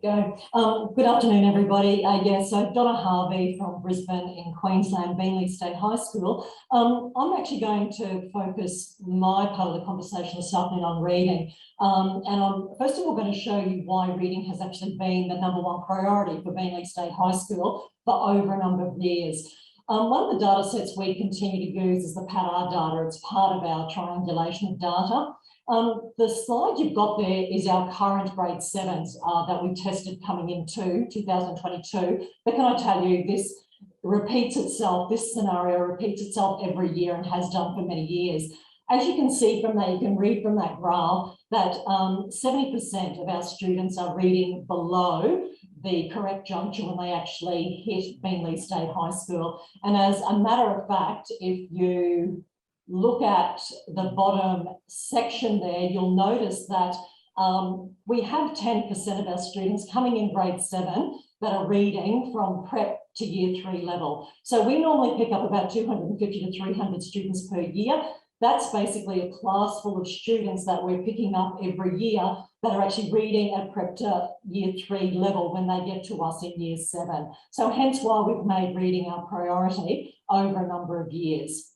Go. Good afternoon, everybody. So Donna Harvey from Brisbane in Queensland, Beenleigh State High School. I'm actually going to focus my part of the conversation this afternoon on reading. And I'm first of all going to show you why reading has actually been the #1 priority for Beenleigh State High School for over a number of years. One of the data sets we continue to use is the PADR data. It's part of our triangulation of data. The slide you've got there is our current grade 7s that we tested coming into 2022. But can I tell you, this repeats itself, this scenario repeats itself every year and has done for many years. As you can see from that, you can read from that graph that 70% of our students are reading below the correct juncture when they actually hit Beenleigh State High School. And as a matter of fact, if you look at the bottom section there, you'll notice that we have 10% of our students coming in grade 7 that are reading from prep to year 3 level. So we normally pick up about 250 to 300 students per year. That's basically a class full of students that we're picking up every year that are actually reading at prep to year 3 level when they get to us in year 7. So hence why we've made reading our priority over a number of years.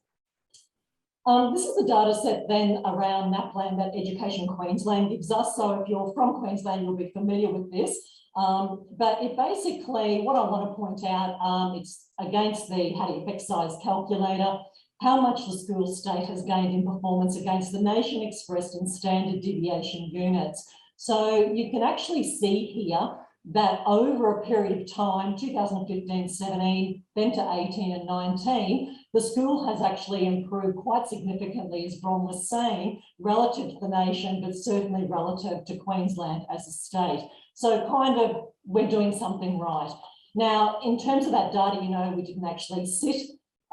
This is the data set then around NAPLAN that Education Queensland gives us. So if you're from Queensland, you'll be familiar with this. But it basically, what I want to point out, it's against the Hattie effect size calculator, how much the school state has gained in performance against the nation expressed in standard deviation units. So you can actually see here that over a period of time, 2015-17, then to 18 and 19, the school has actually improved quite significantly, as Bron was saying, relative to the nation, but certainly relative to Queensland as a state. So kind of, we're doing something right. Now, in terms of that data, you know, we didn't actually sit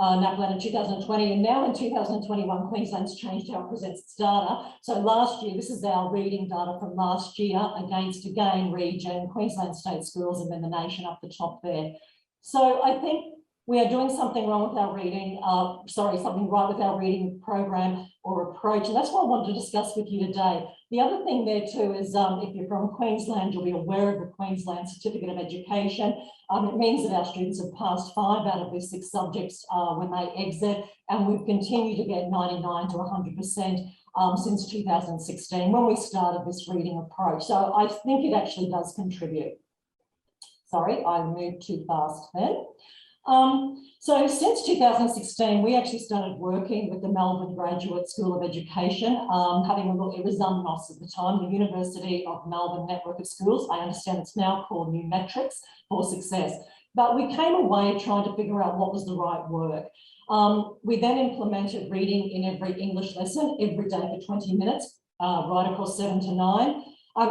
NAPLAN in 2020, and now in 2021, Queensland's changed how it presents its data. So last year, this is our reading data from last year against, again, region, Queensland state schools, and then the nation up the top there. So I think we are doing something wrong with our reading, something right with our reading program or approach. And that's what I wanted to discuss with you today. The other thing there too is if you're from Queensland, you'll be aware of the Queensland Certificate of Education. It means that our students have passed 5 out of their 6 subjects when they exit, and we've continued to get 99 to 100% since 2016 when we started this reading approach. So I think it actually does contribute. Sorry, I moved too fast then. So since 2016, we actually started working with the Melbourne Graduate School of Education, having a look, it was UNMOS at the time, the University of Melbourne Network of Schools. I understand it's now called New Metrics for Success. But we came away trying to figure out what was the right work. We then implemented reading in every English lesson every day for 20 minutes, right across 7 to 9.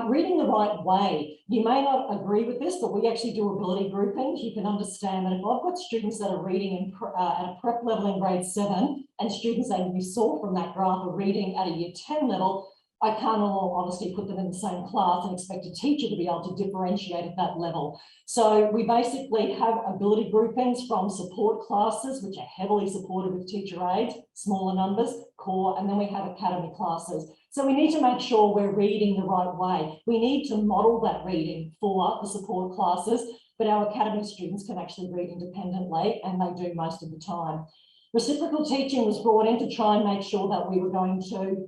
Reading the right way. You may not agree with this, but we actually do ability groupings. You can understand that if I've got students that are reading at a prep level in grade 7 and students that you saw from that graph are reading at a year 10 level, I can't in all honesty put them in the same class and expect a teacher to be able to differentiate at that level. So we basically have ability groupings from support classes, which are heavily supported with teacher aides, smaller numbers, core, and then we have academy classes. So we need to make sure we're reading the right way. We need to model that reading for the support classes, but our academy students can actually read independently, and they do most of the time. Reciprocal teaching was brought in to try and make sure that we were going to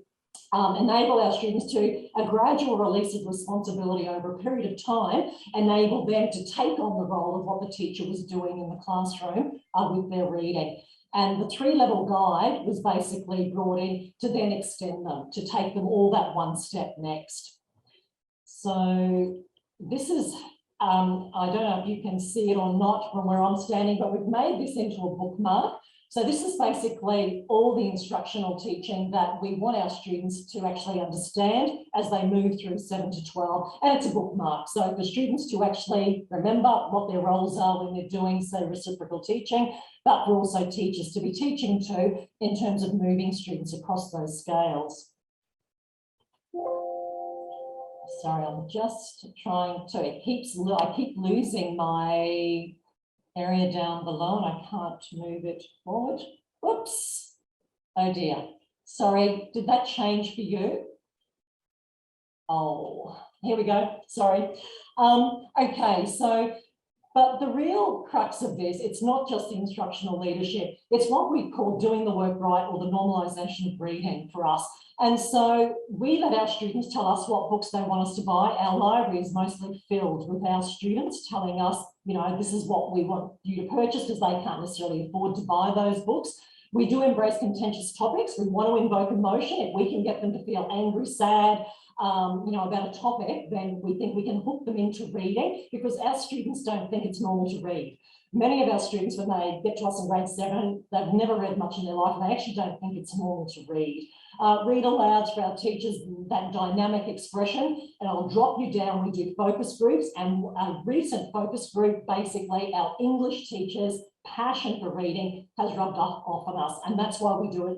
enable our students to a gradual release of responsibility over a period of time, enable them to take on the role of what the teacher was doing in the classroom with their reading. And the 3-level guide was basically brought in to then extend them, to take them all that one step next. So this is, I don't know if you can see it or not from where I'm standing, but we've made this into a bookmark. So this is basically all the instructional teaching that we want our students to actually understand as they move through 7 to 12, and it's a bookmark. So for students to actually remember what their roles are when they're doing, say, reciprocal teaching, but for also teachers to be teaching to in terms of moving students across those scales. Sorry, I'm just trying to, I keep losing my area down below and I can't move it forward. Oops. Oh dear. Sorry, did that change for you? Oh, here we go. Sorry. Okay, so, but the real crux of this, it's not just the instructional leadership. It's what we call doing the work right, or the normalisation of reading for us. And so we let our students tell us what books they want us to buy. Our library is mostly filled with our students telling us, you know, this is what we want you to purchase, because they can't necessarily afford to buy those books. We do embrace contentious topics. We want to invoke emotion. If we can get them to feel angry, sad, you know, about a topic, then we think we can hook them into reading, because our students don't think it's normal to read. Many of our students, when they get to us in grade 7, they've never read much in their life, and they actually don't think it's normal to read. Read aloud for our teachers, that dynamic expression, and I'll drop you down. We do focus groups, and a recent focus group, basically our English teachers' passion for reading has rubbed off on us, and that's why we do it.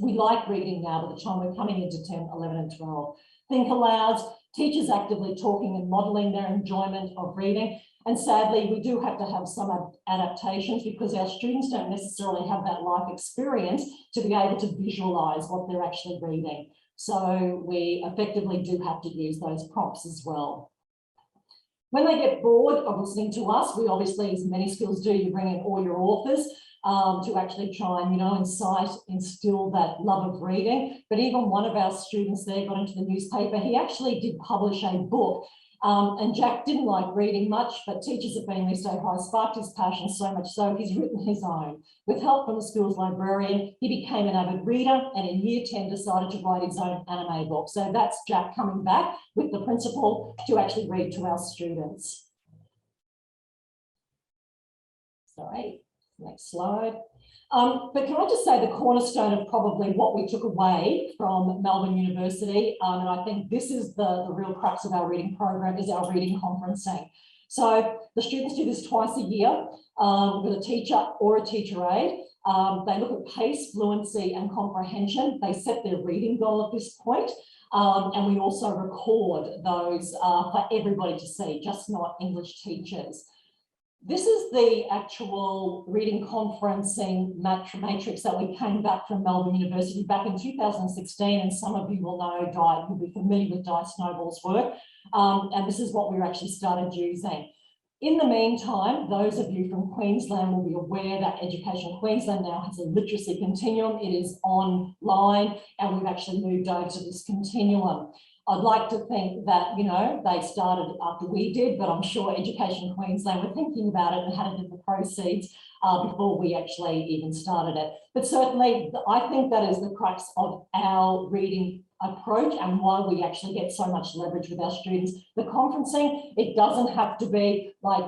We like reading now by the time we're coming into 10, 11 and 12. Think aloud, teachers actively talking and modelling their enjoyment of reading. And sadly, we do have to have some adaptations, because our students don't necessarily have that life experience to be able to visualise what they're actually reading. So we effectively do have to use those prompts as well. When they get bored of listening to us, we obviously, as many schools do, you bring in all your authors to actually try and, you know, instill that love of reading. But even one of our students there got into the newspaper. He actually did publish a book. And Jack didn't like reading much, but teachers at Beenleigh State High sparked his passion so much so he's written his own. With help from the school's librarian, he became an avid reader, and in year 10 decided to write his own anime book. So that's Jack coming back with the principal to actually read to our students. Sorry, next slide. But can I just say the cornerstone of probably what we took away from Melbourne University, and I think this is the real crux of our reading program, is our reading conferencing. So the students do this twice a year with a teacher or a teacher aide. They look at pace, fluency and comprehension. They set their reading goal at this point. And we also record those for everybody to see, just not English teachers. This is the actual reading conferencing matrix that we came back from Melbourne University back in 2016, and some of you will know, you'll be familiar with Di Snowball's work, and this is what we actually started using. In the meantime, those of you from Queensland will be aware that Education Queensland now has a literacy continuum. It is online, and we've actually moved over to this continuum. I'd like to think that, you know, they started after we did, but I'm sure Education Queensland were thinking about it and had it in the proceeds before we actually even started it. But certainly, I think that is the crux of our reading approach and why we actually get so much leverage with our students. The conferencing, it doesn't have to be like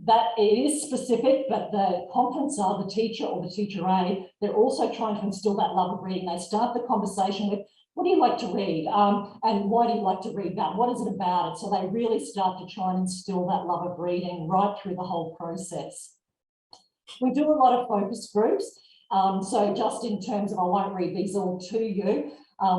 that. It is specific, but the conferencer, the teacher or the teacher aide, they're also trying to instill that love of reading. They start the conversation with, what do you like to read? And why do you like to read that? What is it about it? So they really start to try and instill that love of reading right through the whole process. We do a lot of focus groups. So just in terms of, I won't read these all to you.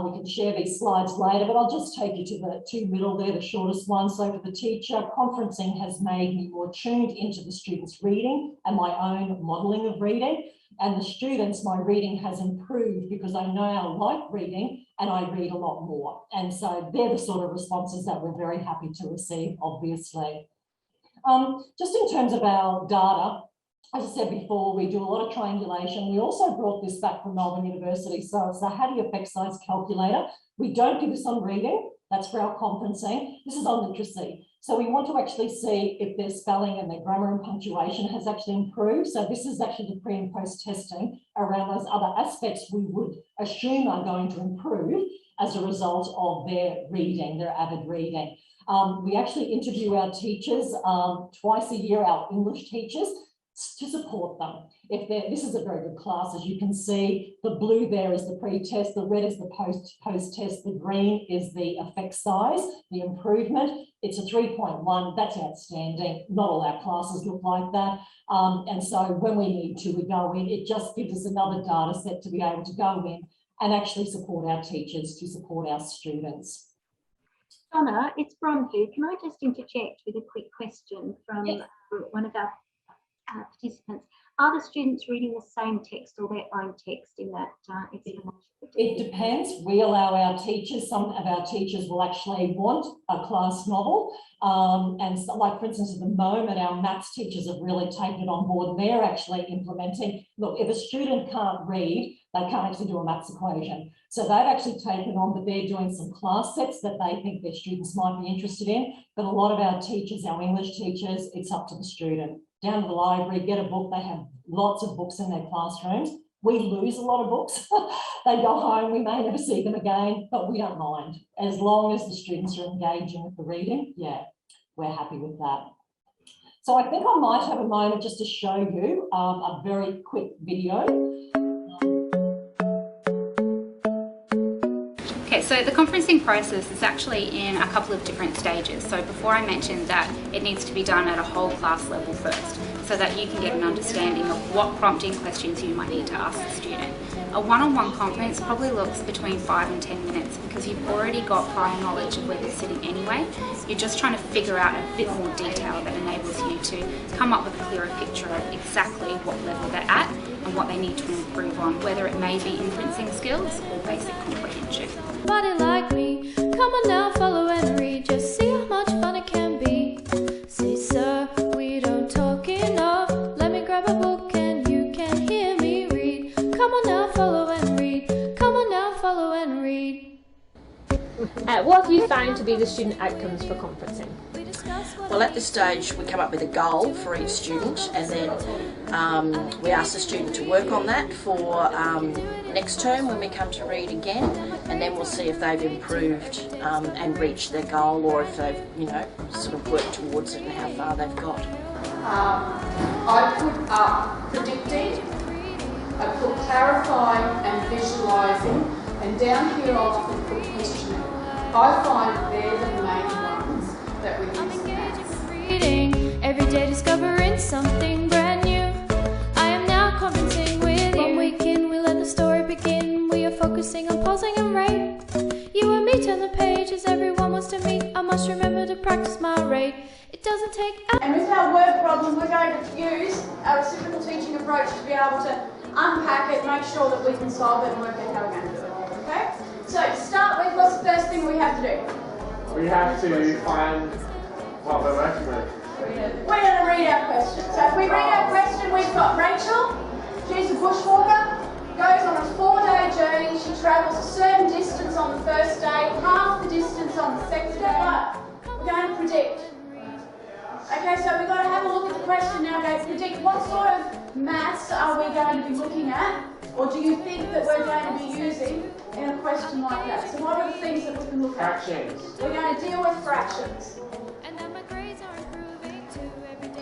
We can share these slides later, but I'll just take you to the two middle there, the shortest one. So for the teacher, conferencing has made me more tuned into the students' reading and my own modelling of reading. And the students, my reading has improved because I now like reading and I read a lot more. And so they're the sort of responses that we're very happy to receive, obviously. Just in terms of our data, as I said before, we do a lot of triangulation. We also brought this back from Melbourne University. So it's the Hattie Effect Size Calculator. We don't do this on reading. That's for our conferencing. This is on literacy. So we want to actually see if their spelling and their grammar and punctuation has actually improved. So this is actually the pre and post testing around those other aspects we would assume are going to improve as a result of their reading, their avid reading. We actually interview our teachers twice a year, our English teachers, to support them. This is a very good class, as you can see. The blue there is the pre-test, the red is the post-test, the green is the effect size, the improvement. It's a 3.1, that's outstanding. Not all our classes look like that. And so when we need to, we go in. It just gives us another data set to be able to go in and actually support our teachers, to support our students. Donna, it's Bron here. Can I just interject with a quick question from one of our participants? Are the students reading the same text or their own text in that explanation? It depends. We allow our teachers, some of our teachers will actually want a class novel. And so, like, for instance, at the moment, our maths teachers have really taken it on board and they're actually implementing, look, if a student can't read, they can't actually do a maths equation. So they've actually taken on that they're doing some class sets that they think their students might be interested in. But a lot of our teachers, our English teachers, it's up to the student. Down to the library, get a book. They have lots of books in their classrooms. We lose a lot of books. They go home, we may never see them again, but we don't mind. As long as the students are engaging with the reading, yeah, we're happy with that. So I think I might have a moment just to show you a very quick video. Okay, so the conferencing process is actually in a couple of different stages. So before I mentioned that it needs to be done at a whole class level first, so that you can get an understanding of what prompting questions you might need to ask the student. A one-on-one conference probably looks between 5 and 10 minutes because you've already got prior knowledge of where they're sitting anyway. You're just trying to figure out a bit more detail that enables you to come up with a clearer picture of exactly what level they're at and what they need to improve on, whether it may be inferencing skills or basic comprehension. Body like me, come on now, follow and read, just see how much fun it can be. See, sir, we don't talk enough. Let me grab a book and you can hear me read. Come on now, follow and read. Come on now, follow and read. What have you found to be the student outcomes for conferencing? Well, at this stage we come up with a goal for each student, and then we ask the student to work on that for next term when we come to read again, and then we'll see if they've improved and reached their goal, or if they've, you know, sort of worked towards it and how far they've got. I put up predicting, I put clarifying and visualising, and down here I'll often put questioning. I find they're the main ones that we use in maths. Reading, every day discovering something brand new. I am now conferencing with you. 1 week in, we let the story begin. We are focusing on pausing and rate. You and me turn the page as everyone wants to meet. I must remember to practice my rate. It doesn't take. And with our word problem, we're going to use our reciprocal teaching approach to be able to unpack it, make sure that we can solve it and work out how we're going to do it. Okay? So to start with, what's the first thing we have to do? We have to find what we're working with. We're going to read our question. So if we read our question, we've got Rachel. She's a bushwalker, goes on a 4-day journey. She travels a certain distance on the first day, half the distance on the second day. We're going to predict. Okay, so we've got to have a look at the question now, guys. Predict what sort of maths are we going to be looking at, or do you think that we're going to be using in a question like that? So what are the things that we can look at? Fractions. We're going to deal with fractions.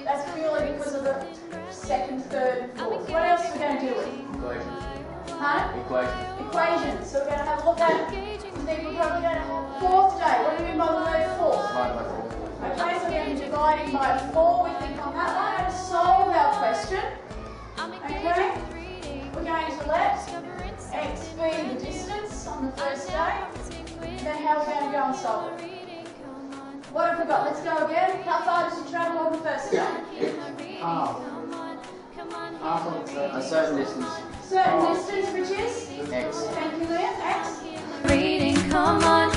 That's purely because of the second, third, fourth. What else are we going to deal with? Equations. Huh? Equations. Equations. So we're going to have a look at, I think we're probably going to have fourth day. What do you mean by the word fourth? Divide by 4. Okay, so we're going to be dividing by 4. We think on that one and solve our question. Okay? We're going to let x be the distance on the first day. Then how are we going to go and solve it? What have we got? Let's go again. How far does it travel on the first day? Half. Half of a certain distance. Certain distance, which is? X. Thank you, Liam. X. Reading, come on,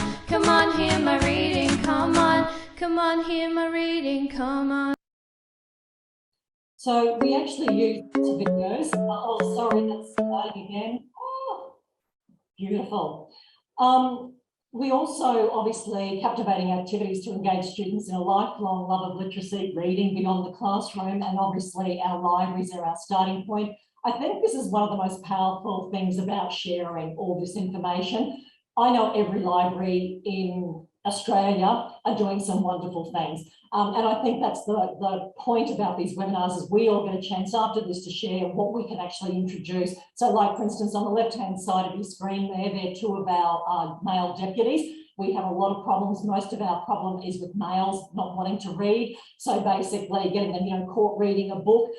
hear my reading, come on, hear my reading, come on. So we actually use two videos. Oh, sorry, that's starting again. Oh, beautiful. We also, obviously, captivating activities to engage students in a lifelong love of literacy, reading beyond the classroom, and obviously our libraries are our starting point. I think this is one of the most powerful things about sharing all this information. I know every library in Australia are doing some wonderful things. And I think that's the point about these webinars is we all get a chance after this to share what we can actually introduce. So like, for instance, on the left-hand side of your screen there, they're two of our male deputies. We have a lot of problems. Most of our problem is with males not wanting to read. So basically getting them, caught reading a book.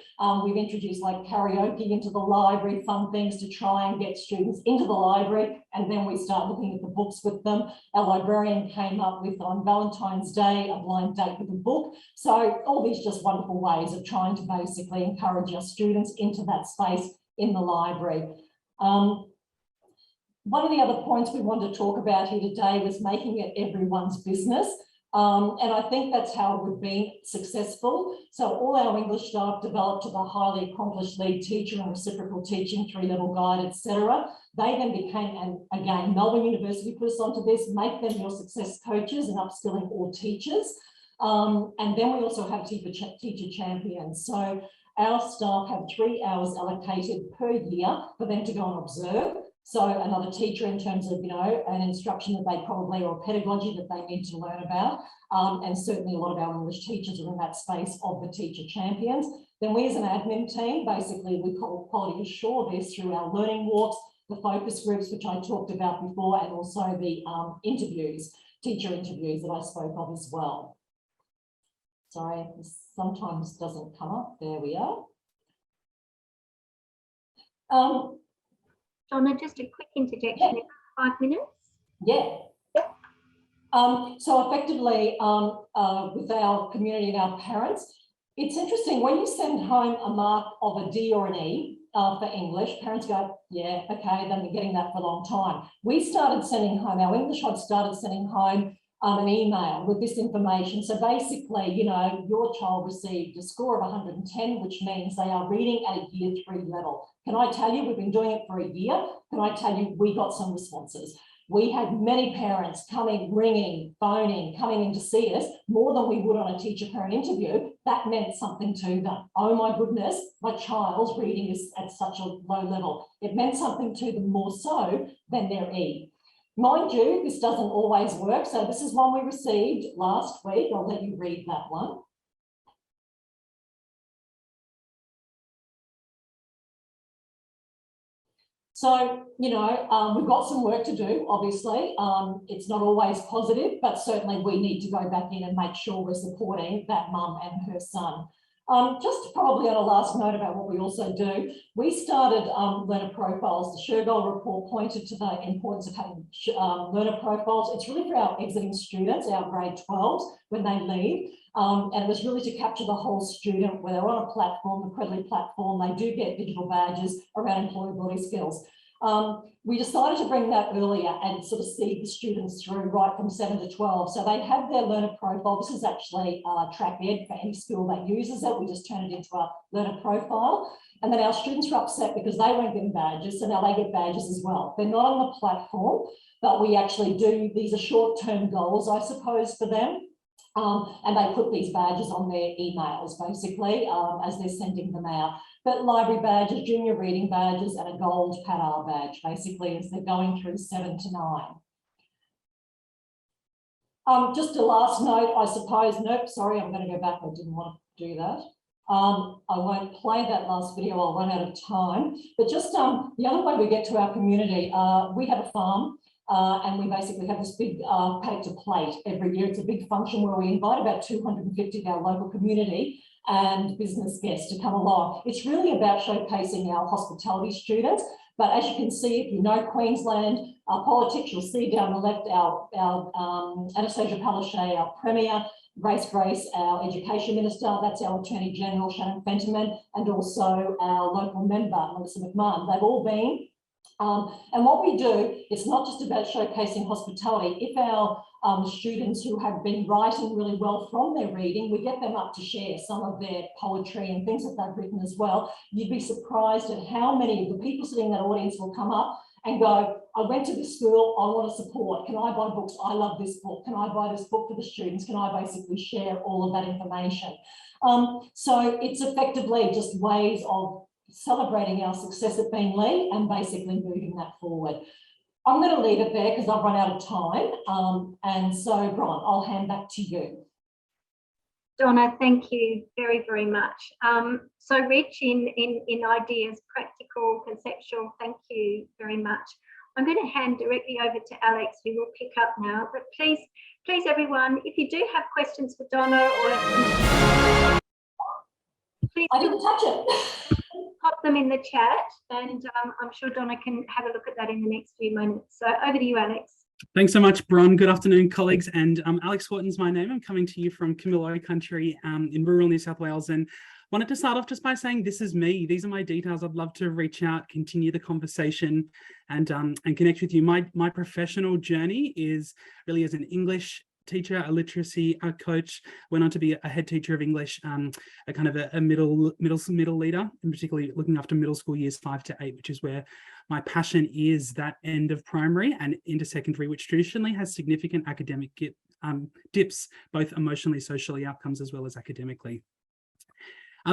We've introduced like karaoke into the library, fun things to try and get students into the library. And then we start looking at the books with them. Our librarian came up with on Valentine's Day, a blind date with a book. So all these just wonderful ways of trying to basically encourage our students into that space in the library. One of the other points we wanted to talk about here today was making it everyone's business. And I think that's how we've been successful. So all our English staff developed to the highly accomplished lead teacher and reciprocal teaching, 3-level guide, etc. They then became, and again, Melbourne University put us onto this, make them your success coaches and upskilling all teachers. And then we also have teacher champions. So our staff have 3 hours allocated per year for them to go and observe. So another teacher in terms of, an instruction that they probably, or pedagogy that they need to learn about. And certainly a lot of our English teachers are in that space of the teacher champions. Then we as an admin team, basically we quality assure this through our learning walks, the focus groups, which I talked about before, and also the interviews, teacher interviews that I spoke of as well. Sorry, this sometimes doesn't come up. There we are. Donna, just a quick interjection, Yeah. 5 minutes? Yeah. So effectively, with our community and our parents, it's interesting when you send home a mark of a D or an E for English, parents go, yeah, okay, they've been getting that for a long time. We started sending home, our English Hub started sending home an email with this information. So basically, your child received a score of 110, which means they are reading at a year 3 level. Can I tell you, we've been doing it for a year. Can I tell you, we got some responses. We had many parents coming, ringing, phoning, coming in to see us more than we would on a teacher-parent interview. That meant something to them. Oh my goodness, my child's reading is at such a low level. It meant something to them more so than their E. Mind you, this doesn't always work. So this is one we received last week. I'll let you read that one. So, we've got some work to do, obviously. It's not always positive, but certainly we need to go back in and make sure we're supporting that mum and her son. Just probably on a last note about what we also do, we started learner profiles. The Shergold report pointed to the importance of having learner profiles. It's really for our exiting students, our grade 12s, when they leave. And it was really to capture the whole student, where they're on a platform, the Credly platform, they do get digital badges around employability skills. We decided to bring that earlier and sort of see the students through right from 7 to 12. So they have their learner profile. This is actually track ed for any school that uses it. We just turn it into a learner profile. And then our students were upset because they weren't getting badges. So now they get badges as well. They're not on the platform, but we actually do, these are short-term goals, I suppose, for them. And they put these badges on their emails, basically, as they're sending them out. But library badges, junior reading badges, and a gold PADR badge, basically, as they're going through 7 to 9. Just a last note, I suppose. Nope, sorry, I'm going to go back. I didn't want to do that. I won't play that last video. I'll run out of time. But just the other way we get to our community, we have a farm. And we basically have this big paddock to plate every year. It's a big function where we invite about 250 of our local community and business guests to come along. It's really about showcasing our hospitality students. But as you can see, if you know Queensland politics, you'll see down the left our Anastasia Palaszczuk, our Premier, Grace, our Education Minister, that's our Attorney General, Shannon Fentiman, and also our local member, Melissa McMahon. They've all been. And what we do, it's not just about showcasing hospitality. If our students who have been writing really well from their reading, we get them up to share some of their poetry and things that they've written as well. You'd be surprised at how many of the people sitting in that audience will come up and go, I went to this school, I want to support. Can I buy books? I love this book. Can I buy this book for the students? Can I basically share all of that information? So it's effectively just ways of celebrating our success at Beenleigh and basically moving that forward. I'm going to leave it there because I've run out of time. And so, Brian, I'll hand back to you. Donna, thank you very, very much. So rich in ideas, practical, conceptual, thank you very much. I'm going to hand directly over to Alex, who will pick up now. But please everyone, if you do have questions for Donna or please, I didn't touch it. Pop them in the chat, and I'm sure Donna can have a look at that in the next few moments. So over to you, Alex. Thanks so much, Bron. Good afternoon, colleagues. And Alex Wharton's my name. I'm coming to you from Camillo country in rural New South Wales. And Wanted to start off just by saying this is me. These are my details. I'd love to reach out, continue the conversation, and connect with you. My professional journey is really as an English teacher, a literacy coach, went on to be a head teacher of English, a kind of a middle leader, and particularly looking after middle school years 5 to 8, which is where my passion is, that end of primary and into secondary, which traditionally has significant academic dips, both emotionally, socially outcomes, as well as academically.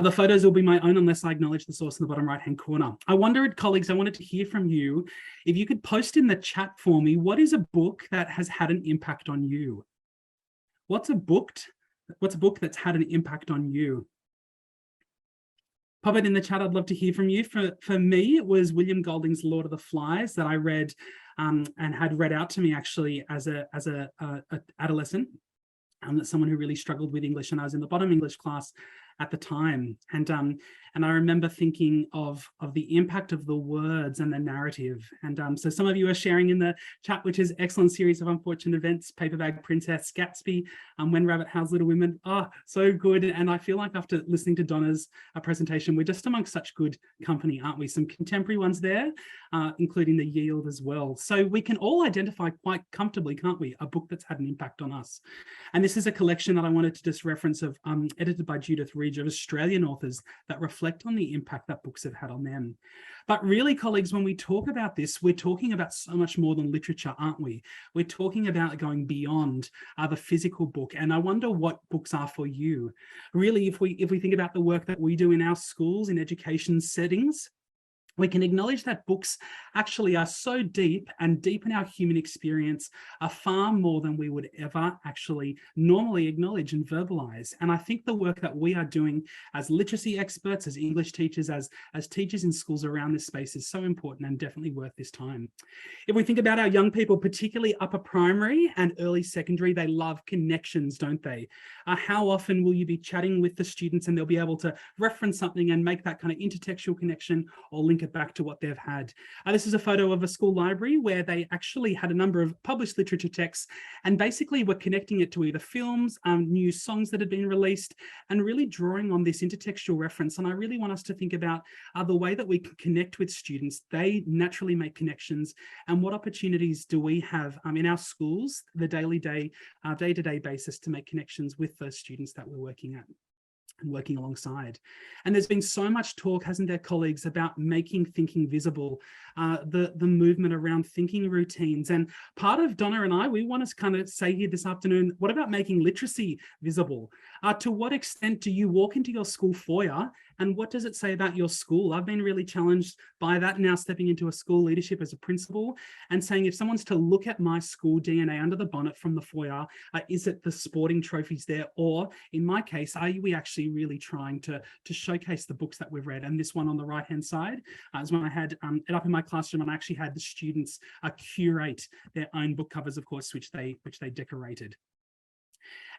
The photos will be my own unless I acknowledge the source in the bottom right-hand corner. I wondered, colleagues, I wanted to hear from you. If you could post in the chat for me, what is a book that has had an impact on you? What's a book that's had an impact on you? Pop it in the chat. I'd love to hear from you. For me, it was William Golding's Lord of the Flies that I read and had read out to me actually as a adolescent. Someone who really struggled with English, and I was in the bottom English class at the time, and I remember thinking of the impact of the words and the narrative. And so some of you are sharing in the chat, which is excellent series of unfortunate events, Paperbag Princess, Gatsby, When Rabbit Howls Little Women. So good. And I feel like after listening to Donna's presentation, we're just amongst such good company, aren't we? Some contemporary ones there, including The Yield as well. So we can all identify quite comfortably, can't we? A book that's had an impact on us. And this is a collection that I wanted to just reference of, edited by Judith Reed, of Australian authors that reflect on the impact that books have had on them. But really, colleagues, when we talk about this, we're talking about so much more than literature, aren't we? We're talking about going beyond the physical book. And I wonder what books are for you. Really, if we think about the work that we do in our schools, in education settings, we can acknowledge that books actually are so deep and deep in our human experience, are far more than we would ever actually normally acknowledge and verbalize. And I think the work that we are doing as literacy experts, as English teachers, as teachers in schools around this space is so important and definitely worth this time. If we think about our young people, particularly upper primary and early secondary, they love connections, don't they? How often will you be chatting with the students and they'll be able to reference something and make that kind of intertextual connection or link it back to what they've had. This is a photo of a school library where they actually had a number of published literature texts and basically were connecting it to either films, new songs that had been released, and really drawing on this intertextual reference. And I really want us to think about the way that we can connect with students. They naturally make connections, and what opportunities do we have in our schools, the day-to-day basis, to make connections with those students that we're working at and working alongside. And there's been so much talk, hasn't there, colleagues, about making thinking visible, the movement around thinking routines. And part of Donna and I, we want to kind of say here this afternoon, what about making literacy visible? To what extent do you walk into your school foyer and what does it say about your school? I've been really challenged by that now, stepping into a school leadership as a principal and saying, if someone's to look at my school DNA under the bonnet from the foyer, is it the sporting trophies there? Or in my case, are we actually really trying to showcase the books that we've read? And this one on the right hand side is when I had it up in my classroom, and I actually had the students curate their own book covers, of course, which they decorated.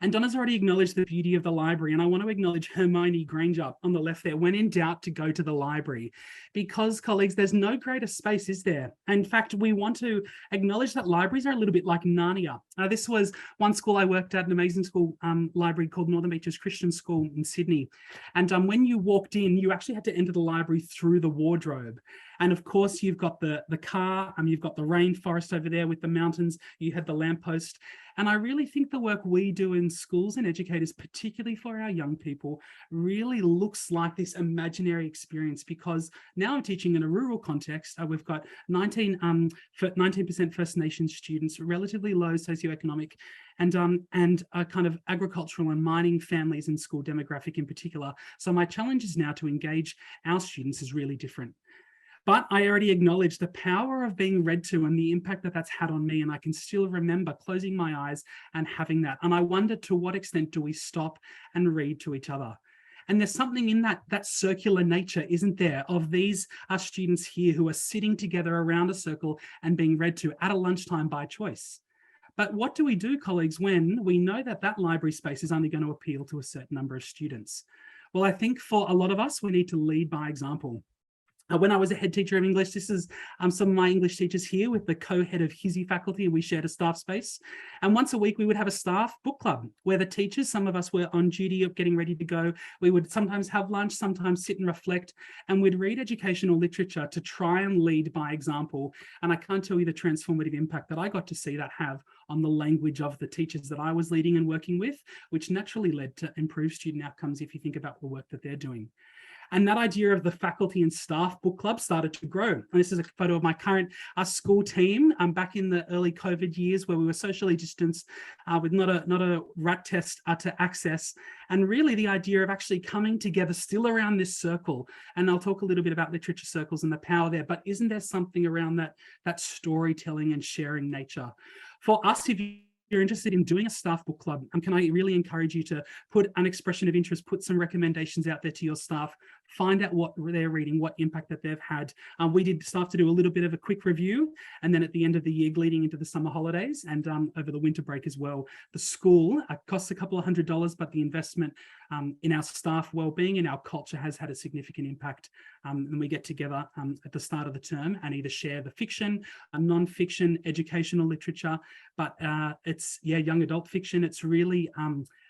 And Donna's already acknowledged the beauty of the library, and I want to acknowledge Hermione Granger on the left there. When in doubt, to go to the library, because, colleagues, there's no greater space, is there? In fact, we want to acknowledge that libraries are a little bit like Narnia. This was one school I worked at, an amazing school library called Northern Beaches Christian School in Sydney. And when you walked in, you actually had to enter the library through the wardrobe. And of course, you've got the car, you've got the rainforest over there with the mountains, you had the lamppost. And I really think the work we do in schools and educators, particularly for our young people, really looks like this imaginary experience, because now I'm teaching in a rural context. We've got 19% First Nations students, relatively low socioeconomic and kind of agricultural and mining families in school demographic in particular. So my challenge is now to engage our students is really different. But I already acknowledged the power of being read to and the impact that that's had on me. And I can still remember closing my eyes and having that. And I wonder, to what extent do we stop and read to each other? And there's something in that circular nature, isn't there, of these students here who are sitting together around a circle and being read to at a lunchtime by choice. But what do we do, colleagues, when we know that that library space is only going to appeal to a certain number of students? Well, I think for a lot of us, we need to lead by example. When I was a head teacher of English, this is some of my English teachers here with the co-head of HISI faculty, and we shared a staff space. And once a week, we would have a staff book club where the teachers, some of us were on duty of getting ready to go. We would sometimes have lunch, sometimes sit and reflect, and we'd read educational literature to try and lead by example. And I can't tell you the transformative impact that I got to see that have on the language of the teachers that I was leading and working with, which naturally led to improved student outcomes if you think about the work that they're doing. And that idea of the faculty and staff book club started to grow. And this is a photo of my current school team back in the early COVID years, where we were socially distanced with not a rat test to access. And really the idea of actually coming together still around this circle. And I'll talk a little bit about literature circles and the power there, but isn't there something around that storytelling and sharing nature? For us, if you're interested in doing a staff book club, can I really encourage you to put an expression of interest, put some recommendations out there to your staff, find out what they're reading, what impact that they've had. We did start to do a little bit of a quick review, and then at the end of the year, leading into the summer holidays and over the winter break as well, the school costs a couple of $100, but the investment in our staff wellbeing and our culture has had a significant impact. And we get together at the start of the term and either share the fiction, non-fiction, educational literature, but it's young adult fiction. It's really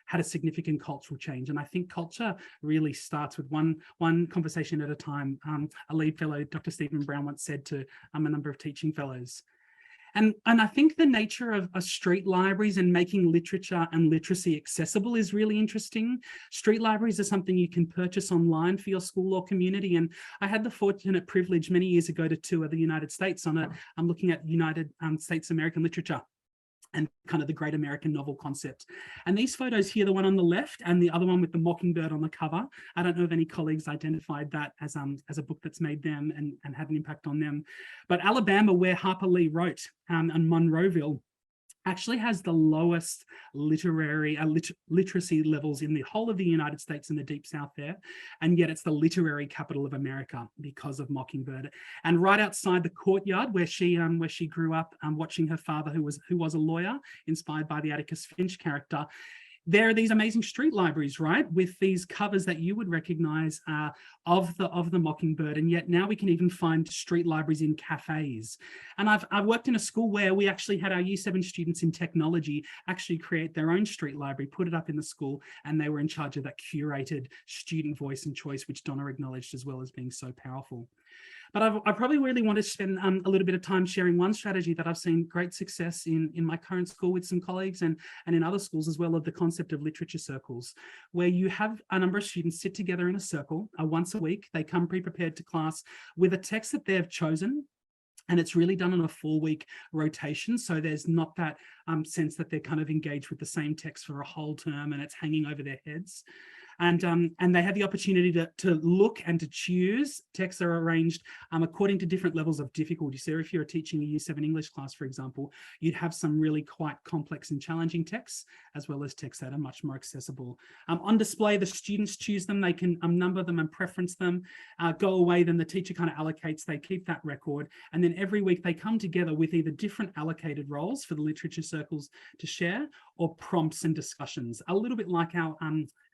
had a significant cultural change. And I think culture really starts with one conversation at a time. A lead fellow, Dr. Stephen Brown, once said to a number of teaching fellows. And I think the nature of street libraries and making literature and literacy accessible is really interesting. Street libraries are something you can purchase online for your school or community. And I had the fortunate privilege many years ago to tour the United States on I'm looking at United States American literature and kind of the great American novel concept. And these photos here, the one on the left and the other one with the mockingbird on the cover, I don't know if any colleagues identified that as a book that's made them and had an impact on them. But Alabama, where Harper Lee wrote, and Monroeville, actually has the lowest literacy levels in the whole of the United States in the deep south there, and yet it's the literary capital of America because of Mockingbird. And right outside the courtyard where she grew up, watching her father, who was a lawyer, inspired by the Atticus Finch character. There are these amazing street libraries, right, with these covers that you would recognize of the Mockingbird, and yet now we can even find street libraries in cafes. And I've worked in a school where we actually had our Year 7 students in technology actually create their own street library, put it up in the school, and they were in charge of that curated student voice and choice, which Donna acknowledged as well as being so powerful. But I probably really want to spend a little bit of time sharing one strategy that I've seen great success in my current school with some colleagues and in other schools as well, of the concept of literature circles, where you have a number of students sit together in a circle once a week. They come pre-prepared to class with a text that they've chosen. And it's really done on a 4-week rotation. So there's not that sense that they're kind of engaged with the same text for a whole term and it's hanging over their heads. And they have the opportunity to look and to choose. Texts are arranged according to different levels of difficulty. So if you're teaching a Year 7 English class, for example, you'd have some really quite complex and challenging texts, as well as texts that are much more accessible. On display, the students choose them. They can number them and preference them. Go away, then the teacher kind of allocates. They keep that record. And then every week they come together with either different allocated roles for the literature circles to share, or prompts and discussions, a little bit like our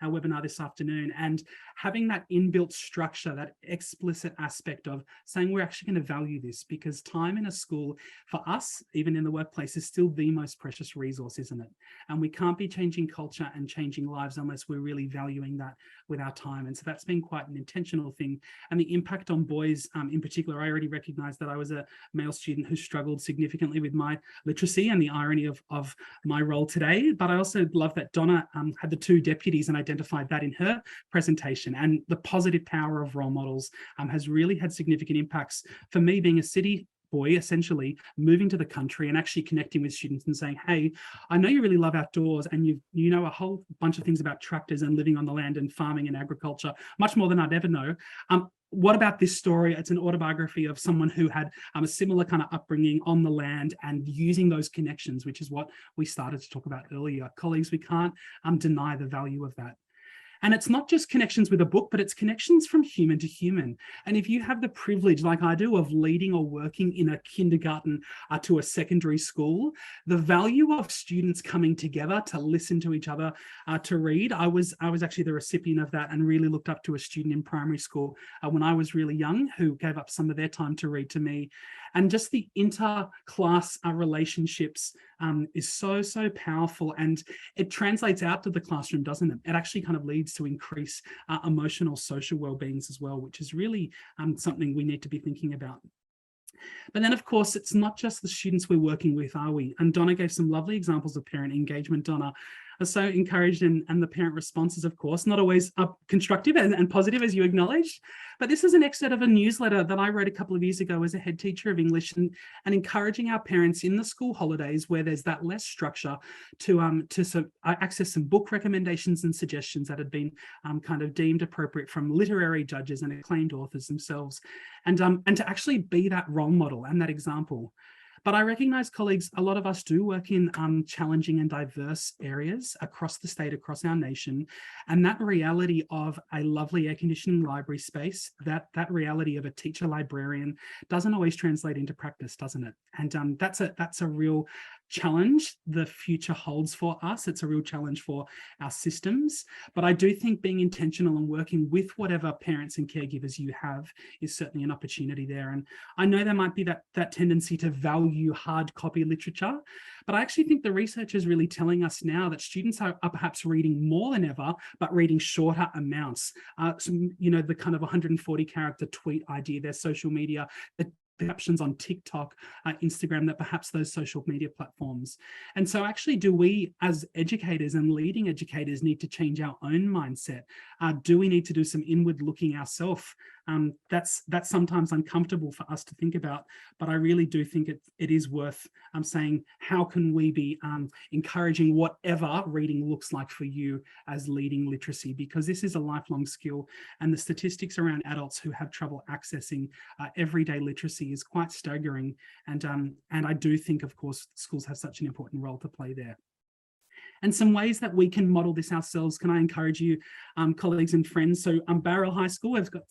webinar this afternoon, and having that inbuilt structure, that explicit aspect of saying we're actually going to value this, because time in a school for us, even in the workplace, is still the most precious resource, isn't it? And we can't be changing culture and changing lives unless we're really valuing that with our time. And so that's been quite an intentional thing. And the impact on boys in particular, I already recognized that I was a male student who struggled significantly with my literacy, and the irony of my role today. But I also love that Donna had the 2 deputies and identified that in her presentation, and the positive power of role models has really had significant impacts for me, being a city boy, essentially moving to the country and actually connecting with students and saying, hey, I know you really love outdoors and you know a whole bunch of things about tractors and living on the land and farming and agriculture, much more than I'd ever know. What about this story? It's an autobiography of someone who had a similar kind of upbringing on the land and using those connections, which is what we started to talk about earlier. Colleagues, we can't deny the value of that. And it's not just connections with a book, but it's connections from human to human. And if you have the privilege, like I do, of leading or working in a kindergarten to a secondary school, the value of students coming together to listen to each other, to read. I was actually the recipient of that and really looked up to a student in primary school when I was really young, who gave up some of their time to read to me. And just the inter-class relationships is so powerful, and it translates out to the classroom, doesn't it? It actually kind of leads to increase emotional, social well-beings as well, which is really something we need to be thinking about. But then, of course, it's not just the students we're working with, are we? And Donna gave some lovely examples of parent engagement. Donna are so encouraged, and the parent responses, of course, not always constructive and positive, as you acknowledged. But this is an excerpt of a newsletter that I wrote a couple of years ago as a head teacher of English, and encouraging our parents in the school holidays, where there's that less structure, to access some book recommendations and suggestions that had been kind of deemed appropriate from literary judges and acclaimed authors themselves, and to actually be that role model and that example. But I recognise, colleagues, a lot of us do work in challenging and diverse areas across the state, across our nation. And that reality of a lovely air-conditioning library space, that reality of a teacher librarian doesn't always translate into practice, doesn't it? And that's a real challenge the future holds for us. It's a real challenge for our systems. But I do think being intentional and working with whatever parents and caregivers you have is certainly an opportunity there. And I know there might be that tendency to value hard copy literature, but I actually think the research is really telling us now that students are perhaps reading more than ever, but reading shorter amounts. The kind of 140 character tweet idea, their social media, the captions on TikTok, Instagram, that perhaps those social media platforms. And so actually, do we as educators and leading educators need to change our own mindset? Do we need to do some inward looking ourselves? That's sometimes uncomfortable for us to think about, but I really do think it is worth saying, how can we be encouraging whatever reading looks like for you as leading literacy, because this is a lifelong skill, and the statistics around adults who have trouble accessing everyday literacy is quite staggering. And I do think, of course, schools have such an important role to play there. And some ways that we can model this ourselves, can I encourage you, colleagues and friends? So Barrel High School, I've got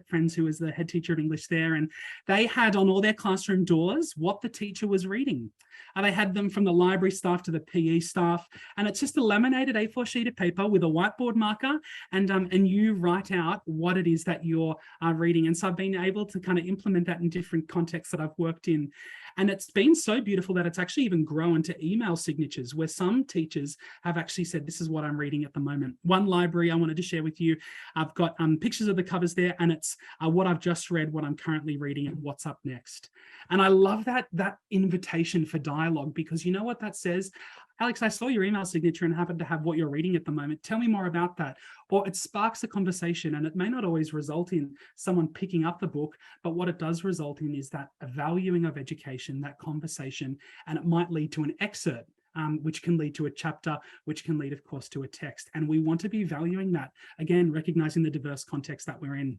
friends who was the head teacher of English there, and they had on all their classroom doors what the teacher was reading. They had them from the library staff to the PE staff, and it's just a laminated A4 sheet of paper with a whiteboard marker, and you write out what it is that you're reading. And so I've been able to kind of implement that in different contexts that I've worked in. And it's been so beautiful that it's actually even grown to email signatures, where some teachers have actually said, this is what I'm reading at the moment. One library I wanted to share with you, I've got pictures of the covers there, and it's what I've just read, what I'm currently reading, and what's up next. And I love that invitation for dialogue, because you know what that says? Alex, I saw your email signature and happen to have what you're reading at the moment. Tell me more about that. Or it sparks a conversation, and it may not always result in someone picking up the book, but what it does result in is that valuing of education, that conversation, and it might lead to an excerpt, which can lead to a chapter, which can lead, of course, to a text. And we want to be valuing that, again, recognizing the diverse context that we're in.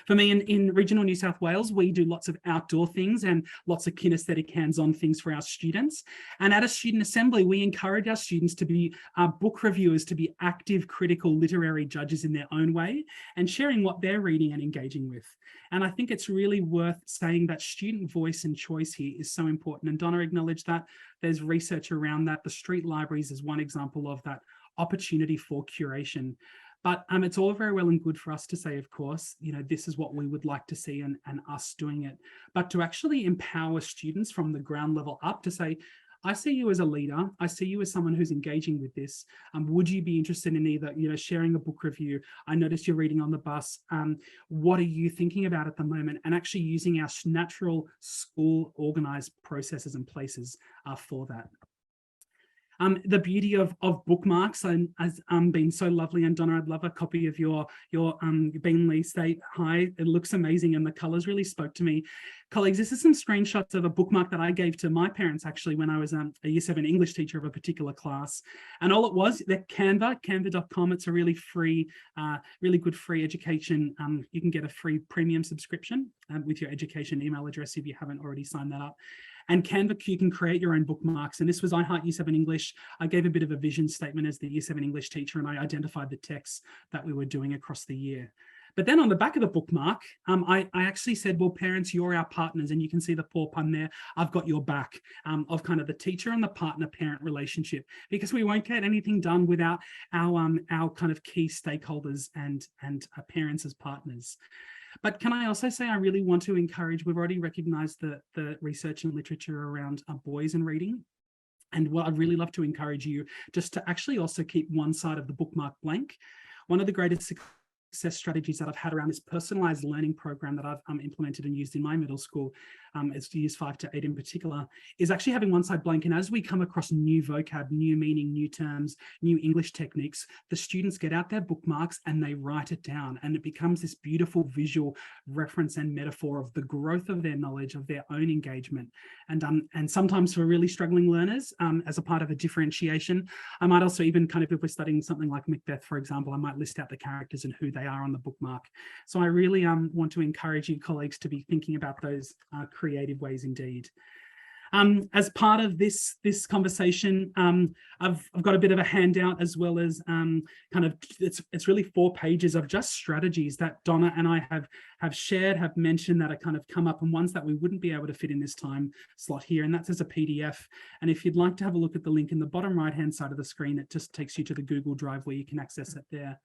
For me, in regional New South Wales, we do lots of outdoor things and lots of kinesthetic hands-on things for our students. And at a student assembly, we encourage our students to be book reviewers, to be active, critical literary judges in their own way, and sharing what they're reading and engaging with. And I think it's really worth saying that student voice and choice here is so important. And Donna acknowledged that. There's research around that. The street libraries is one example of that opportunity for curation. But it's all very well and good for us to say, of course, this is what we would like to see, and us doing it. But to actually empower students from the ground level up to say, I see you as a leader. I see you as someone who's engaging with this. Would you be interested in either, sharing a book review? I noticed you're reading on the bus. What are you thinking about at the moment? And actually using our natural school organised processes and places for that. The beauty of bookmarks has been so lovely. And Donna, I'd love a copy of your Beenleigh State High. It looks amazing, and the colours really spoke to me. Colleagues, this is some screenshots of a bookmark that I gave to my parents actually when I was a Year 7 English teacher of a particular class. And all it was, that canva.com, it's a really free, really good free education. You can get a free premium subscription with your education email address if you haven't already signed that up. And Canva, you can create your own bookmarks. And this was I Heart Year 7 English. I gave a bit of a vision statement as the Year 7 English teacher, and I identified the texts that we were doing across the year. But then on the back of the bookmark, I actually said, well, parents, you're our partners. And you can see the poor pun there. I've got your back, of kind of the teacher and the partner-parent relationship, because we won't get anything done without our kind of key stakeholders and parents as partners. But can I also say I really want to encourage, we've already recognised the research and literature around boys and reading. And what I'd really love to encourage you just to actually also keep one side of the bookmark blank. One of the greatest success strategies that I've had around this personalized learning program that I've implemented and used in my middle school, it's years 5 to 8 in particular, is actually having one side blank. And as we come across new vocab, new meaning, new terms, new English techniques, the students get out their bookmarks and they write it down. And it becomes this beautiful visual reference and metaphor of the growth of their knowledge, of their own engagement. And sometimes for really struggling learners, as a part of a differentiation, I might also even kind of, if we're studying something like Macbeth, for example, I might list out the characters and who they are on the bookmark. So I really want to encourage you colleagues to be thinking about those creative ways indeed. As part of this conversation, I've got a bit of a handout, as well as kind of, it's really 4 pages of just strategies that Donna and I have shared, have mentioned, that are kind of come up, and ones that we wouldn't be able to fit in this time slot here, and that's as a PDF. And if you'd like to have a look at the link in the bottom right hand side of the screen, it just takes you to the Google Drive where you can access it there.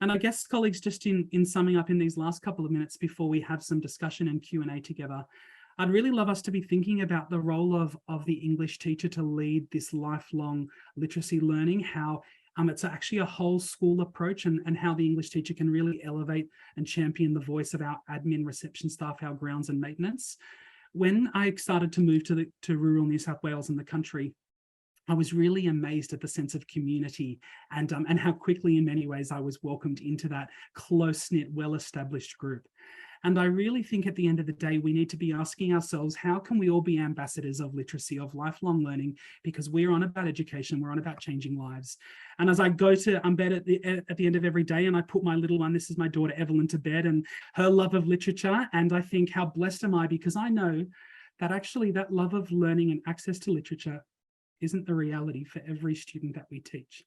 And I guess, colleagues, just in summing up in these last couple of minutes before we have some discussion and Q&A together, I'd really love us to be thinking about the role of the English teacher to lead this lifelong literacy learning, how it's actually a whole school approach, and how the English teacher can really elevate and champion the voice of our admin, reception staff, our grounds and maintenance. When I started to move to rural New South Wales and the country, I was really amazed at the sense of community and how quickly, in many ways, I was welcomed into that close-knit, well-established group. And I really think at the end of the day, we need to be asking ourselves, how can we all be ambassadors of literacy, of lifelong learning? Because we're on about education, we're on about changing lives. And as I go to bed at the end of every day, and I put my little one, this is my daughter Evelyn, to bed, and her love of literature, and I think, how blessed am I, because I know that actually that love of learning and access to literature isn't the reality for every student that we teach.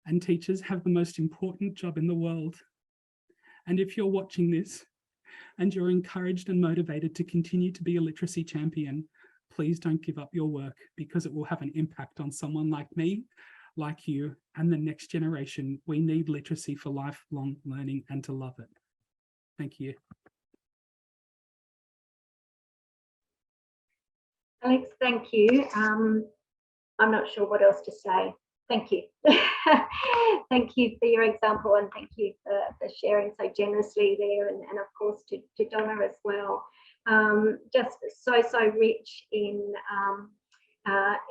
And teachers have the most important job in the world. And if you're watching this and you're encouraged and motivated to continue to be a literacy champion, please don't give up your work, because it will have an impact on someone like me, like you, and the next generation. We need literacy for lifelong learning and to love it. Thank you. Alex, thank you. I'm not sure what else to say. Thank you. Thank you for your example, and thank you for sharing so generously there, and of course to Donna as well. Just so rich in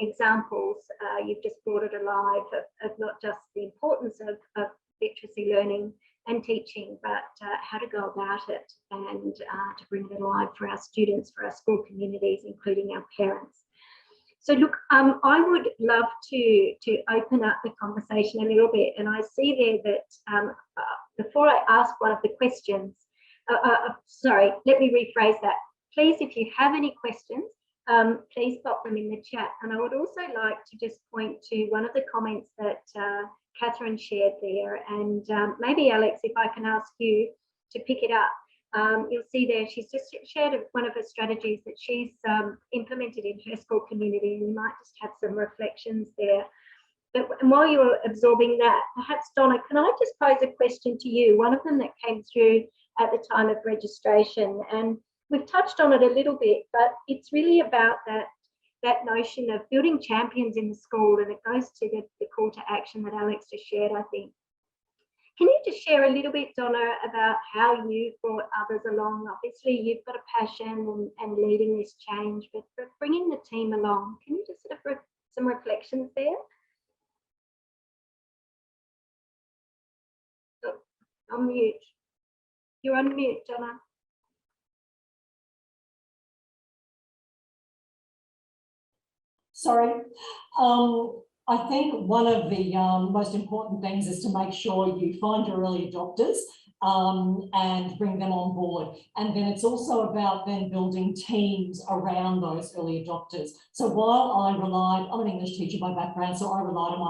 examples. You've just brought it alive of not just the importance of literacy learning and teaching, but how to go about it, and to bring it alive for our students, for our school communities, including our parents. So look, I would love to open up the conversation a little bit, and I see there that before I ask one of the questions, sorry, let me rephrase that. Please, if you have any questions, please pop them in the chat. And I would also like to just point to one of the comments that Catherine shared there, and maybe Alex, if I can ask you to pick it up. You'll see there she's just shared one of her strategies that she's implemented in her school community, and you might just have some reflections there. And while you're absorbing that, perhaps Donna, can I just pose a question to you? One of them that came through at the time of registration, and we've touched on it a little bit, but it's really about that notion of building champions in the school, and it goes to the call to action that Alex just shared, I think. Can you just share a little bit, Donna, about how you've brought others along? Obviously, you've got a passion and leading this change, but bringing the team along, can you just sort of some reflections there? Oh, on mute. You're on mute, Donna. Sorry. I think one of the most important things is to make sure you find your early adopters and bring them on board. And then it's also about then building teams around those early adopters. So while I'm an English teacher by background, so I relied on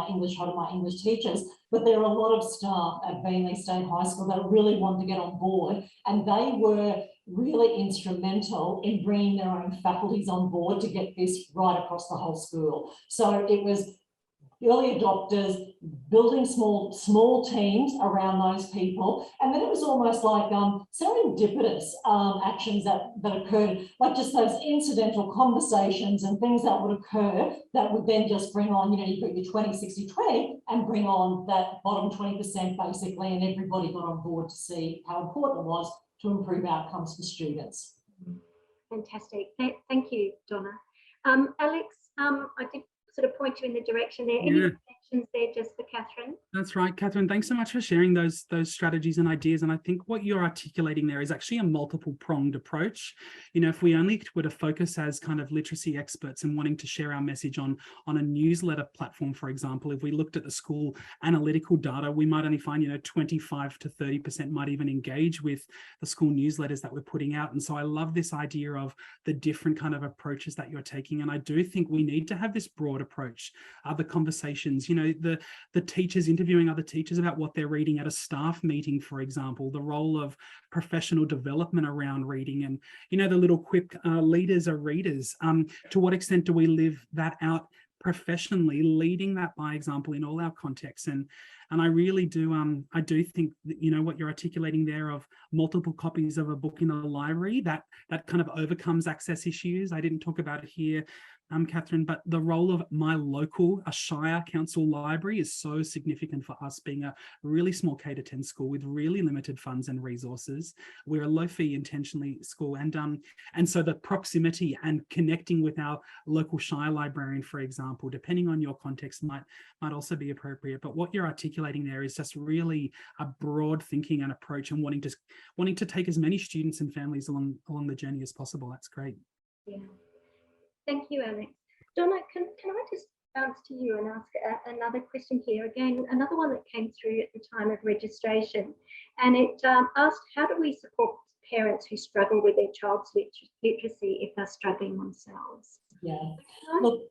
my English teachers, but there are a lot of staff at Beenleigh State High School that really wanted to get on board, and they were really instrumental in bringing their own faculties on board to get this right across the whole school. So it was early adopters, building small teams around those people. And then it was almost like serendipitous actions that occurred, like just those incidental conversations and things that would occur that would then just bring on, you put your 20, 60, 20 and bring on that bottom 20% basically, and everybody got on board to see how important it was to improve outcomes for students. Fantastic. Thank you, Donna. Alex, I did sort of point you in the direction there. Any reflections there just for Catherine? That's right, Catherine. Thanks so much for sharing those strategies and ideas. And I think what you're articulating there is actually a multiple pronged approach. If we only were to focus as kind of literacy experts and wanting to share our message on a newsletter platform, for example, if we looked at the school analytical data, we might only find 25 to 30% might even engage with the school newsletters that we're putting out. And so I love this idea of the different kind of approaches that you're taking. And I do think we need to have this broad approach, other conversations, the teachers interviewing other teachers about what they're reading at a staff meeting, for example, the role of professional development around reading, and the little quip, leaders are readers. To what extent do we live that out professionally, leading that by example in all our contexts? And I really do I do think that, what you're articulating there of multiple copies of a book in the library, that kind of overcomes access issues. I didn't talk about it here, Catherine, but the role of my local, a Shire Council library is so significant for us, being a really small K-10 school with really limited funds and resources. We're a low-fee intentionally school, and so the proximity and connecting with our local Shire librarian, for example, depending on your context, might also be appropriate. But what you're articulating there is just really a broad thinking and approach, and wanting to take as many students and families along the journey as possible. That's great. Yeah. Thank you, Alex. Donna, can I just bounce to you and ask another question here? Again, another one that came through at the time of registration, and it asked, how do we support parents who struggle with their child's literacy if they're struggling themselves? Yeah, look,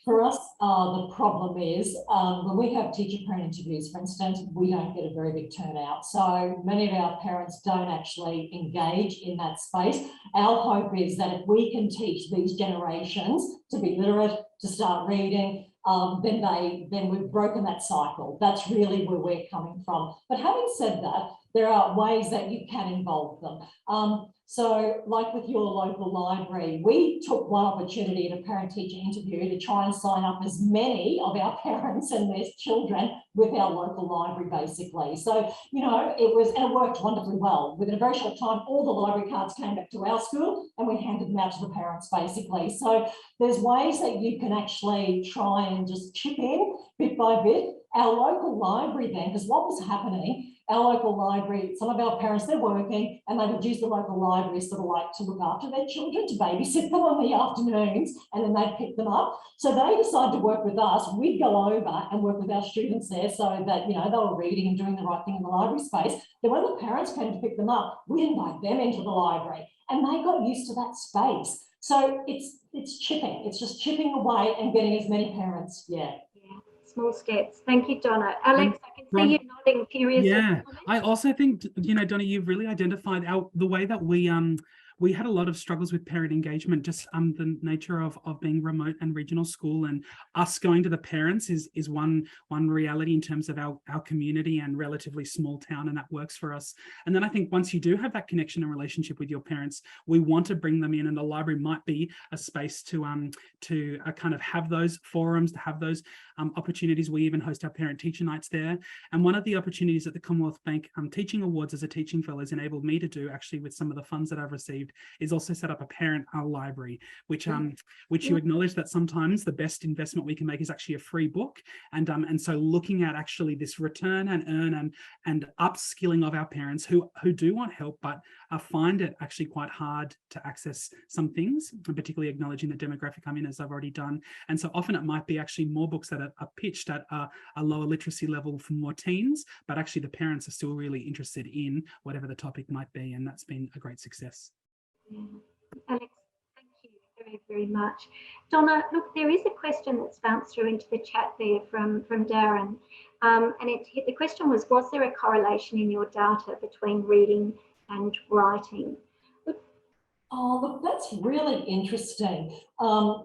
for us, the problem is when we have teacher-parent interviews, for instance, we don't get a very big turnout. So many of our parents don't actually engage in that space. Our hope is that if we can teach these generations to be literate, to start reading, then we've broken that cycle. That's really where we're coming from. But having said that, there are ways that you can involve them. So like with your local library, we took one opportunity at a parent-teacher interview to try and sign up as many of our parents and their children with our local library, basically. So, it worked wonderfully well. Within a very short time, all the library cards came back to our school and we handed them out to the parents, basically. So there's ways that you can actually try and just chip in bit by bit. Our local library then, because what was happening, our local library, some of our parents, they're working and they would use the local library sort of like to look after their children, to babysit them on the afternoons, and then they'd pick them up. So they decided to work with us. We'd go over and work with our students there so that, they were reading and doing the right thing in the library space. Then when the parents came to pick them up, we'd invite them into the library and they got used to that space. So it's chipping. It's just chipping away and getting as many parents, Small steps. Thank you, Donna. Alex, I can see you nodding furiously. Yeah, I also think, Donna, you've really identified the way that we had a lot of struggles with parent engagement, just the nature of being remote and regional school, and us going to the parents is one reality in terms of our community and relatively small town, and that works for us. And then I think once you do have that connection and relationship with your parents, we want to bring them in, and the library might be a space to kind of have those forums, to have those opportunities. We even host our parent-teacher nights there. And one of the opportunities that the Commonwealth Bank Teaching Awards as a teaching fellow has enabled me to do, actually with some of the funds that I've received, is also set up a parent library, which you acknowledge that sometimes the best investment we can make is actually a free book. And so looking at actually this return and earn and upskilling of our parents who do want help, but find it actually quite hard to access some things, and particularly acknowledging the demographic I'm in, as I've already done. And so often it might be actually more books that are pitched at a lower literacy level for more teens, but actually the parents are still really interested in whatever the topic might be, and that's been a great success. Alex, thank you very, very much. Donna, look, there is a question that's bounced through into the chat there from Darren. And the question was there a correlation in your data between reading and writing? Oh, look, that's really interesting.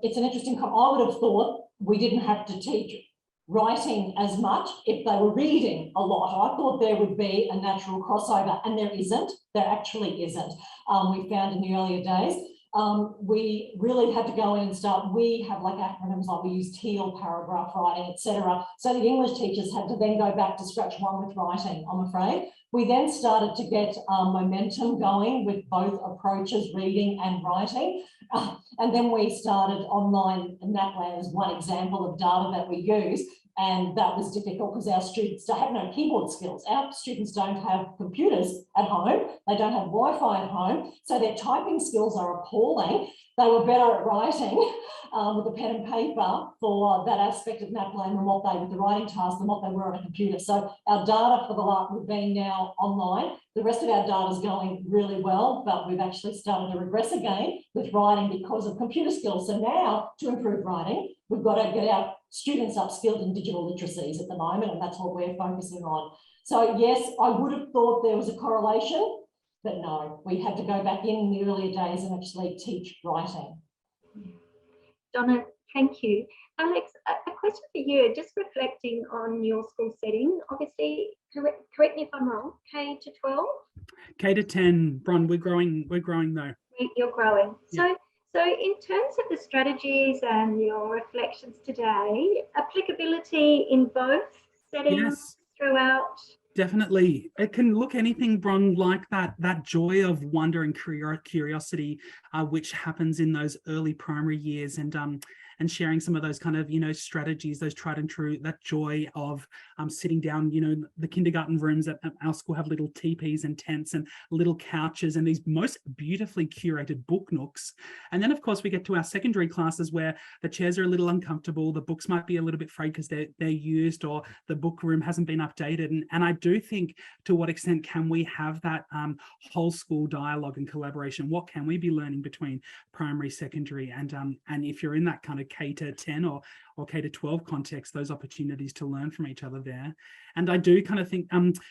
It's an interesting, I would have thought we didn't have to teach writing as much if they were reading a lot. I thought there would be a natural crossover, and there isn't. There actually isn't. We found in the earlier days, we really had to go in and start. We have like acronyms, like we use TEAL, paragraph writing, etc. So the English teachers had to then go back to scratch one with writing, I'm afraid. We then started to get momentum going with both approaches, reading and writing. And then we started online, and NAPLAN is one example of data that we use. And that was difficult because our students have no keyboard skills. Our students don't have computers at home. They don't have Wi-Fi at home. So their typing skills are appalling. They were better at writing with a pen and paper for that aspect of NAPLAN than what they, with the writing task, than what they were on a computer. So our data for the last, we've been now online. The rest of our data is going really well, but we've actually started to regress again with writing because of computer skills. So now, to improve writing, we've got to get our students upskilled in digital literacies at the moment, and that's what we're focusing on. So yes, I would have thought there was a correlation, but no, we had to go back in the earlier days and actually teach writing. Donna, thank you. Alex, a question for you, just reflecting on your school setting, obviously, correct me if I'm wrong, K to 12? K to 10, Bron, we're growing though. You're growing. Yeah. So in terms of the strategies and your reflections today, applicability in both settings throughout? Definitely. It can look anything, Bron, like that joy of wonder and curiosity, which happens in those early primary years, and sharing some of those kind of, strategies, those tried and true, that joy of sitting down, the kindergarten rooms at our school have little teepees and tents and little couches and these most beautifully curated book nooks. And then, of course, we get to our secondary classes where the chairs are a little uncomfortable, the books might be a little bit frayed because they're used, or the book room hasn't been updated. And I do think, to what extent can we have that whole school dialogue and collaboration? What can we be learning between primary, secondary, and if you're in that kind of K to 10 or K to 12 context, those opportunities to learn from each other there. And I do kind of think,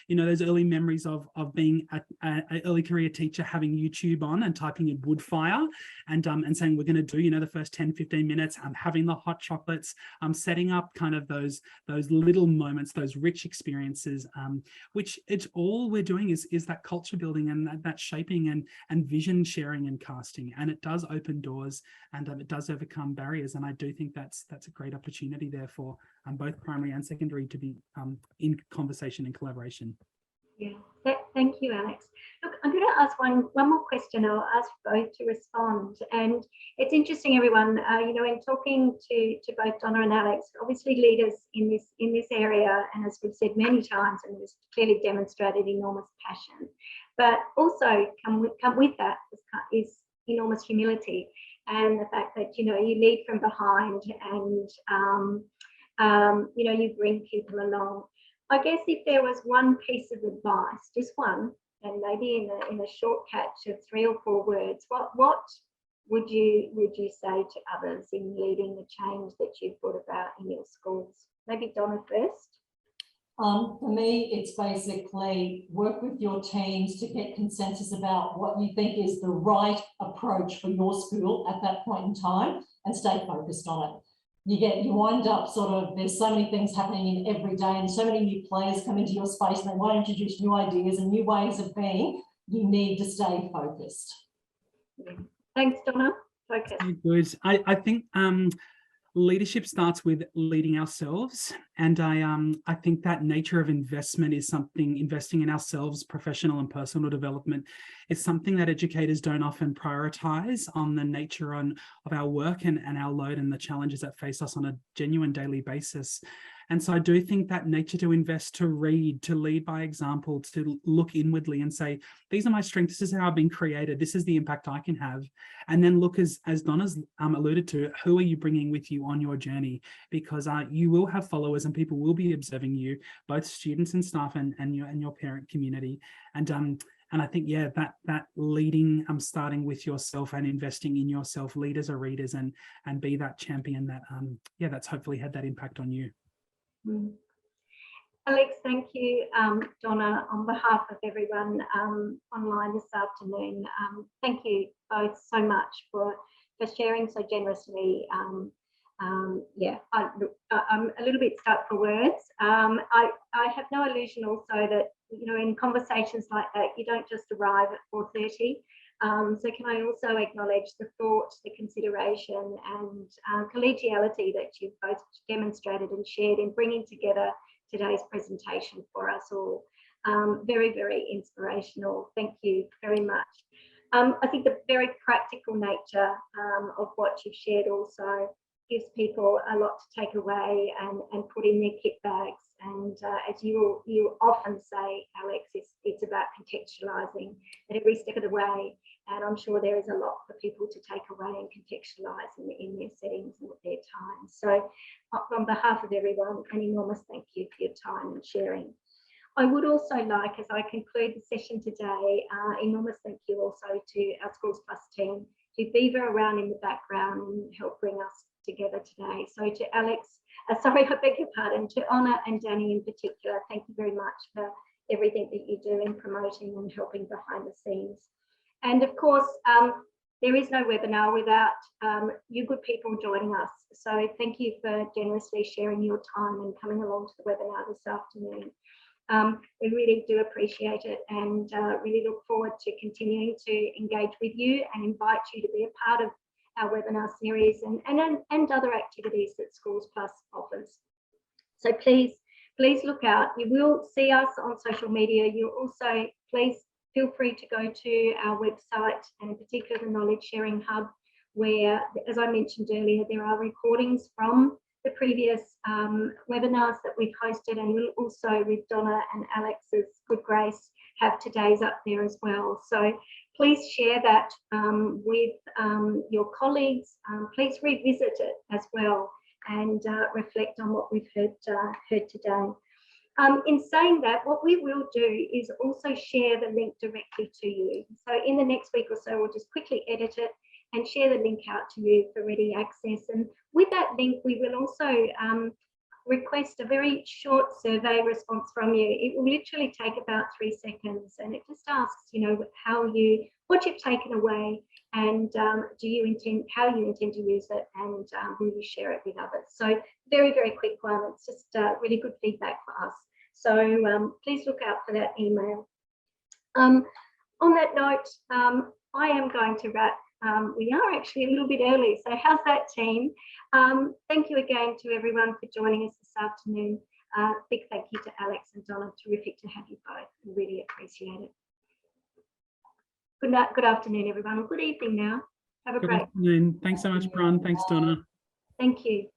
those early memories of being an early career teacher, having YouTube on and typing in Woodfire and saying we're going to do, the first 10, 15 minutes, having the hot chocolates, setting up kind of those little moments, those rich experiences, which it's all we're doing is that culture building and that shaping and vision sharing and casting. And it does open doors, and it does overcome barriers. And I do think that's a great opportunity there for both primary and secondary to be in conversation and collaboration. Yeah, thank you, Alex. Look, I'm going to ask one more question. I'll ask both to respond. And it's interesting, everyone, in talking to both Donna and Alex, obviously leaders in this area, and as we've said many times, and it's clearly demonstrated enormous passion, but also come with that is enormous humility, and the fact that, you lead from behind and, you bring people along. I guess if there was one piece of advice, just one, and maybe in a short catch of 3 or 4 words, what would you say to others in leading the change that you've brought about in your schools? Maybe Donna first. For me, it's basically work with your teams to get consensus about what you think is the right approach for your school at that point in time, and stay focused on it. You wind up there's so many things happening in every day, and so many new players come into your space and they want to introduce new ideas and new ways of being. You need to stay focused. Thanks, Donna. Focus. Good. I think leadership starts with leading ourselves. And I think that nature of investment is something, investing in ourselves, professional and personal development, is something that educators don't often prioritize on the nature of our work and our load and the challenges that face us on a genuine daily basis. And so I do think that nature to invest, to read, to lead by example, to look inwardly and say, these are my strengths, this is how I've been created, this is the impact I can have. And then look, as Donna's alluded to, who are you bringing with you on your journey? Because you will have followers and people will be observing you, both students and staff and your parent community. And I think, yeah, that leading, starting with yourself and investing in yourself, lead as a readers and be that champion that, that's hopefully had that impact on you. Alex, thank you. Donna, on behalf of everyone online this afternoon, thank you both so much for sharing so generously. I'm a little bit stuck for words. I have no illusion also that, in conversations like that, you don't just arrive at 4:30. So can I also acknowledge the thought, the consideration and collegiality that you've both demonstrated and shared in bringing together today's presentation for us all. Very, very inspirational. Thank you very much. I think the very practical nature of what you've shared also gives people a lot to take away and put in their kit bags. And as you often say, Alex, it's about contextualising at every step of the way. And I'm sure there is a lot for people to take away and contextualise in their settings and at their time. So on behalf of everyone, an enormous thank you for your time and sharing. I would also like, as I conclude the session today, enormous thank you also to our Schools Plus team who beaver around in the background and help bring us together today. So to Alex, sorry, I beg your pardon, to Honor and Danny in particular, thank you very much for everything that you do in promoting and helping behind the scenes. And of course, there is no webinar without you good people joining us. So thank you for generously sharing your time and coming along to the webinar this afternoon. We really do appreciate it and really look forward to continuing to engage with you and invite you to be a part of our webinar series and other activities that Schools Plus offers. So please look out. You will see us on social media. You'll also, please feel free to go to our website and in particular the Knowledge Sharing Hub, where, as I mentioned earlier, there are recordings from the previous webinars that we've hosted, and we'll also, with Donna and Alex's good grace, have today's up there as well. So please share that with your colleagues. Please revisit it as well and reflect on what we've heard today. In saying that, what we will do is also share the link directly to you. So in the next week or so, we'll just quickly edit it and share the link out to you for ready access. And with that link, we will also request a very short survey response from you. It will literally take about 3 seconds, and it just asks, what you've taken away, and how you intend to use it, and will you share it with others. So very, very quick one. It's just really good feedback for us. So please look out for that email. On that note, I am going to wrap. We are actually a little bit early, so how's that, team? Thank you again to everyone for joining us this afternoon. Big thank you to Alex and Donna. Terrific to have you both. We really appreciate it. Good night, good afternoon, everyone. Good evening now. Have a great afternoon. Thanks so much, Bron. Thanks, Donna. Thank you.